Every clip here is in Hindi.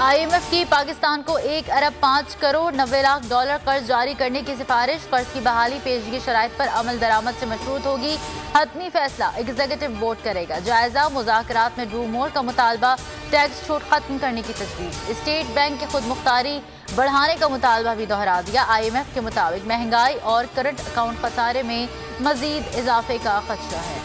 IMF की पाकिस्तान को 1 अरब 5 करोड़ 90 लाख डॉलर कर्ज जारी करने की सिफारिश। कर्ज की बहाली पेशगी शराइत पर अमल दरामद से मशरूत होगी। हतमी फैसला एग्जीक्यूटिव बोर्ड करेगा। जायजा मुज़ाकरात में ड्रू मोर का मुतालबा। टैक्स छूट खत्म करने की तजवीज़। स्टेट बैंक की खुद मुख्तारी बढ़ाने का मुतालबा भी दोहरा दिया। IMF के मुताबिक महंगाई और करंट अकाउंट खसारे में मजीद इजाफे का खदशा है।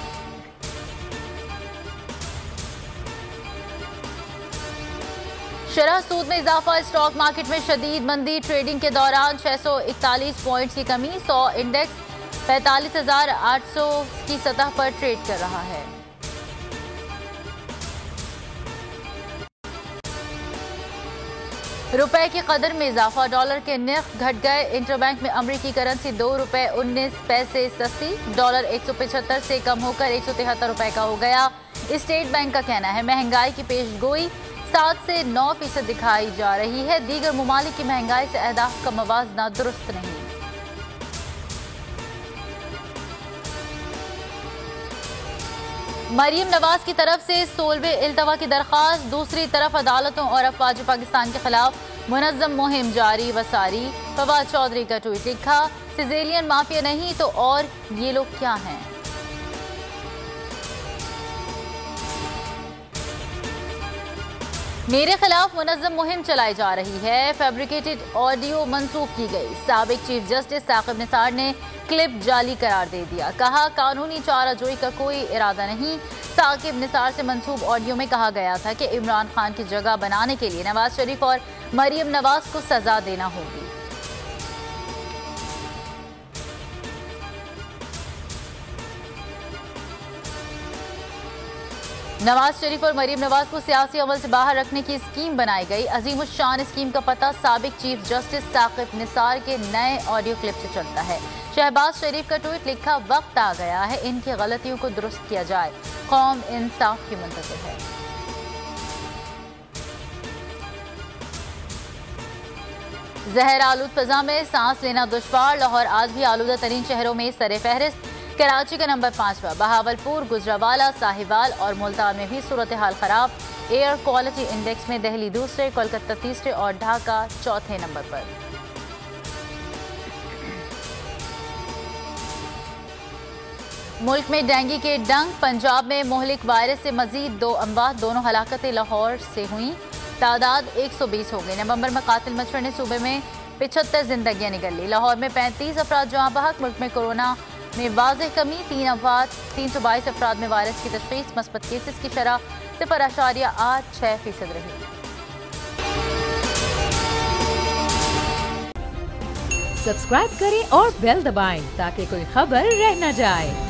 शरह सूद में इजाफा। स्टॉक मार्केट में शदीद मंदी। ट्रेडिंग के दौरान 641 पॉइंट्स की कमी। 100 इंडेक्स 45,800 की सतह पर ट्रेड कर रहा है। रुपए की कदर में इजाफा। डॉलर के नर्ख घट गए। इंटरबैंक में अमरीकी करेंसी 2 रुपए 19 पैसे सस्ती। डॉलर 175 से कम होकर 173 रुपए का हो गया। स्टेट बैंक का कहना है महंगाई की पेशगोई 7 से 9% दिखाई जा रही है। दीगर मुमालिक की महंगाई से अहदाफ का मवाजना दुरुस्त नहीं। मरियम नवाज की तरफ से 16वें इल्तवा की दरख्वास्त। दूसरी तरफ अदालतों और अफवाज पाकिस्तान के खिलाफ मुनज़्ज़म मुहिम जारी वसारी। फवाद चौधरी का ट्वीट लिखा, सिजेलियन माफिया नहीं तो और ये लोग क्या हैं। मेरे खिलाफ मुनज़्ज़म मुहिम चलाई जा रही है। फैब्रिकेटेड ऑडियो मंसूख की गई। साबिक चीफ जस्टिस साकिब निसार ने क्लिप जाली करार दे दिया। कहा कानूनी चाराजोई का कोई इरादा नहीं। साकिब निसार से मंसूब ऑडियो में कहा गया था कि इमरान खान की जगह बनाने के लिए नवाज शरीफ और मरियम नवाज को सजा देना होगी। नवाज शरीफ और मरियम नवाज को सियासी अमल से बाहर रखने की स्कीम बनाई गई। अजीमुश्शान स्कीम का पता साबिक चीफ जस्टिस साकिब निसार के नए ऑडियो क्लिप से चलता है। शहबाज शरीफ का ट्वीट लिखा, वक्त आ गया है इनकी गलतियों को दुरुस्त किया जाए। कौम इंसाफ की मुंतज़िर है। जहर आलूद फजा में सांस लेना दुश्वार। लाहौर आज भी आलूदा तरीन शहरों में सरे फहरिस्त। कराची का नंबर 5वां। बहावलपुर, गुजरावाला, साहिवाल और मुल्तान में भी सूरत हाल खराब। एयर क्वालिटी इंडेक्स में दिल्ली दूसरे, कोलकाता तीसरे और ढाका चौथे नंबर पर। मुल्क में डेंगू के डंक। पंजाब में मोहलिक वायरस से मजीद 2 अमवात। दोनों हलाकतें लाहौर से हुई। तादाद 120 हो गई। नवंबर में कातिल मच्छर ने सूबे में 75 जिंदगियां निगल ली। लाहौर में 35 अफराद जहां बहक। मुल्क में कोरोना में वाज़ेह कमी। 3 अफवात। 322 अफराद में वायरस की तशख़ीस। मस्बत केसेस की शरह 0.86% रही। सब्सक्राइब करें और बेल दबाएं ताकि कोई खबर रह न जाए।